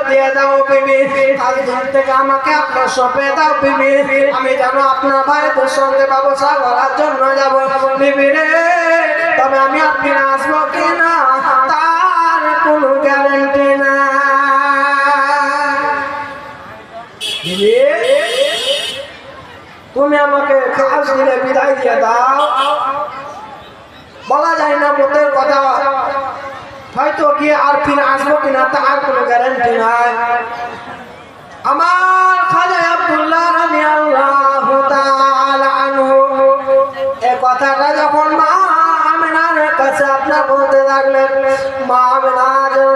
দিয়ে দাও বিবি, আজকের থেকে আমাকে আপনার সপে দাও বিবি, আমি যেন আপনার ভাইদের সঙ্গে ব্যবসা করার জন্য যাব বিবি রে। তবে আমি আপনি আসবো কিনা তার কোনো গ্যারেন্টি না। তুমি আমাকে কাজ দিলে বিদায় দিয়ে দাও, বলা যায় না মতের কথা, হয়তো গিয়ে আর ফিরে আসবো কিনা তার কোনো গ্যারান্টি নাই। আমার খাজা আব্দুল্লাহ রাদিয়াল্লাহু তাআলা আনহু এই কথাটা যখন মা আমিনার কাছে আপনার বলতে লাগলেন, মা আমিনা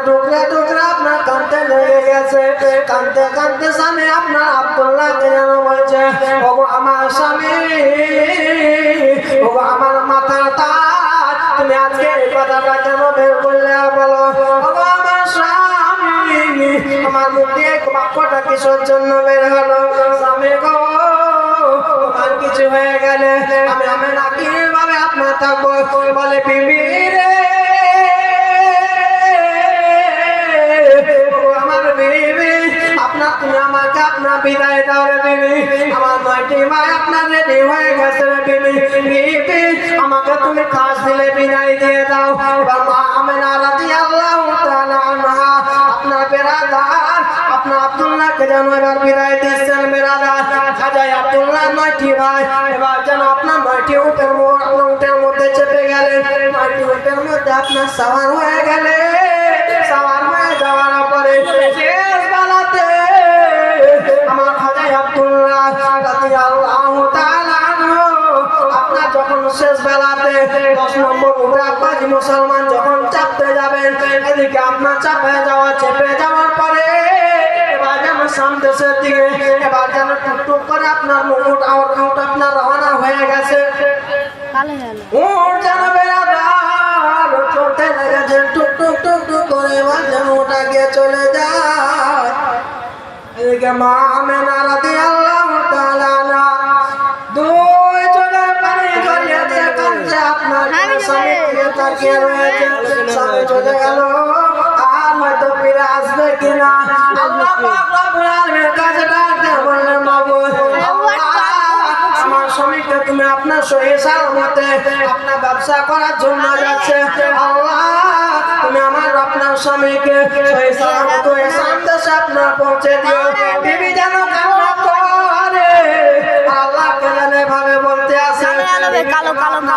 টুকরে টুকরে আপনার কাঁদতে লেগে গেছে। কাঁদতে কাঁদতে স্বামী আপনার আব্দুল্লাহকে যেন বলছে, ওগো আমার স্বামী, ওগো আমার মাথার তাজ, তুমি আজকে এই কথাটা কেন বের করলে বলো। ওগো আমার স্বামী, আমার মুখ দিয়ে বাক্যটা কিসের জন্য বের হলো? স্বামী গো, আমার কিছু হয়ে গেলে আমি না কিভাবে আপনার থাকবো? বলে বিবি রে, আমার বিবি, আপনার তুমি আমাকে আপনার বিদায় দাও রে বিবি, আমার 9টি ভাই আপনার রেডি হয়ে গেছে রে বিবি, বিবি আমাকে তুমি খাস দিলে বিদায় দিয়ে দাও। মা আমিনা রাদিয়াল্লাহু তাআলা আনহা আপনার বেরাদার আপনার আব্দুল্লাহকে যেন এবার বিদায় দিচ্ছেন। বেরাদার খাজা আব্দুল্লাহ 9টি ভাই এবার যেন আপনার 9টি উটের মধ্যে চেপে গেলেন। 9টি উটের মধ্যে আপনার সাওয়ার হয়ে গেলে, সাওয়ার হয়ে যাওয়ার পরে শেষ বেলাতে আমার খাজা আব্দুল্লাহ রাদিয়াল্লাহু তাআলা আনহু আপনার যখন শেষ বেলাতে 10 নম্বর উটে আব্বাজি মুসলমান যখন চাপতে যাবেন, এদিকে আপনার চাপে যাওয়া চেপে যাওয়ার পরে এবার যেন সামদেশের দিকে এবার যেন টুকটুক করে আপনার উট আপনার রওনা হয়ে গেছে। উট যেন বেড়াদার চলতে লেগেছে টুকটুক টুকটুক করে, এবার যেন ওটা গিয়ে চলে যায়। এদিকে মা আমিনা রাদিয়াল্লাহু তাআলা আনহা দুই চোখের পানি ঝরিয়ে দিয়ে কাঁদছে, আপনার স্বামী দিকে তাকিয়ে রয়েছে। স্বামী চলে গেল, আর হয়তো ফিরে আসবে কিনা। আল্লাহ পাক রব্বুল আলামিনের কাছে ডাকতে বললেন, মাবুদ আমার স্বামীকে তুমি আপনার সহি সালামতে আপনার ব্যবসা করার জন্য যাচ্ছে, আল্লাহ তুমি আমার আপনার স্বামীকে সহি সালামতে সামদেশে আপনার পৌঁছে দিও। বিবি যেন কান্না করে, আল্লাহ কেন ভাবে বলতে আসে,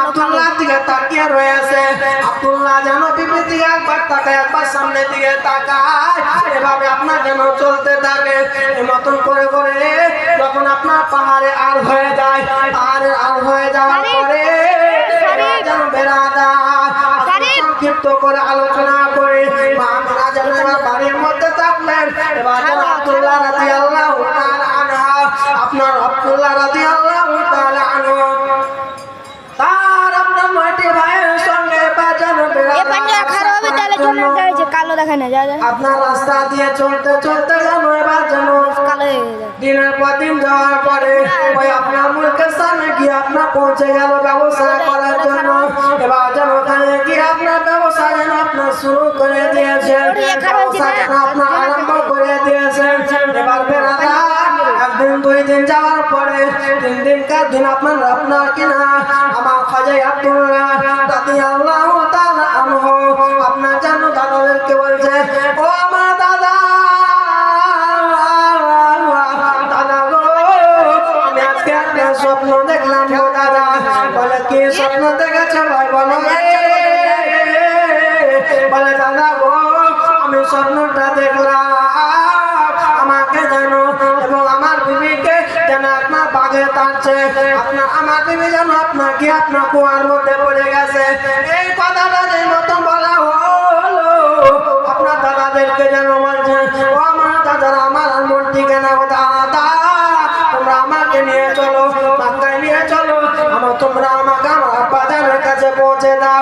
আব্দুল্লাহ দিকে তাকিয়ে রয়েছে। আব্দুল্লাহ যেন বিবি দিকে একবার তাকায়, একবার সামনের দিকে তাকায়, এভাবে আপনার যেন চলতে থাকে। মতন করে করে যখন আপনার পাহাড়ে আর হয়ে যায়, আর হয়ে যাওয়ার পরে যেন বেড়াদার সংক্ষিপ্ত করে আলোচনা করে মা আমিনা যেন এবার বাড়ির মধ্যে থাকলেন। এবার আব্দুল্লাহ রাদিয়াল্লাহু তাআলা আনহা আপনার আব্দুল্লাহ রাদিয়াল্লাহু তাআলা আনহু তার আপনার 9টি ভাইয়ের সঙ্গে বাজানো আপনার রাস্তা দিয়ে চলতে চলতে যেন এবার যেন দিনের পর দিন যাওয়ার পরে ওই আপনার মুলকের সামনে গিয়ে আপনার পৌঁছে গেল ব্যবসা করার জন্য। এবার যেন ওখানে গিয়ে আপনার ব্যবসা যেন আপনার শুরু করে দিয়েছে, ব্যবসা যেন আপনার আরম্ভ করে দিয়েছে। এবার বেড়াদার একদিন 2 দিন যাওয়ার পরে 3 দিনকার দিন আপনার কিনা আমার খাজা আব্দুল্লাহ রাদিয়াল্লাহু তাআলা আনহু আপনার যেন দাদাদেরকে বলছে, ও আমার দাদা, দাদা গো আমি আজকে একটা স্বপ্ন দেখলাম গো দাদা। বলে কি স্বপ্ন দেখেছো ভাই বলো? বলে দাদা গো আমি স্বপ্নটা দেখলাম আমাকে যেন এবং আমার বিবিকে যেন আপনার বাঘে টানছে, আপনার আমার বিবি যেন আপনাকে আপনার কুয়ার মধ্যে পড়ে গেছে। এই কথাটা যে মতন বলা হলো আপনার দাদাদেরকে যেন বলছে, ও আমার দাদারা আমার মনটি কেন দাদা তোমরা আমাকে নিয়ে চলো, মক্কায় নিয়ে চলো, তোমরা আমাকে আমার আব্বাজানের কাছে পৌঁছে দাও,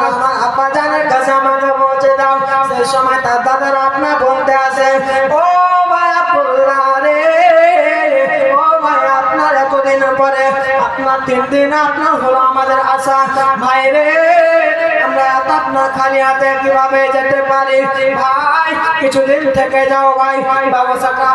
আমার আব্বাজানের কাছে আমাকে পৌঁছে দাও। সেই সময় তার দাদারা আপনার বলতে আসে, ও ভাই আব্দুল্লাহ রে, ও ভাই আপনার এতদিন পরে আপনার 3 দিন আপনার হলো আমাদের আশা ভাই রে, আমরা আপনার খালি হাতে কিভাবে যেতে পারি ভাই? কিছুদিন থেকে যাও ভাই, ব্যবসাটা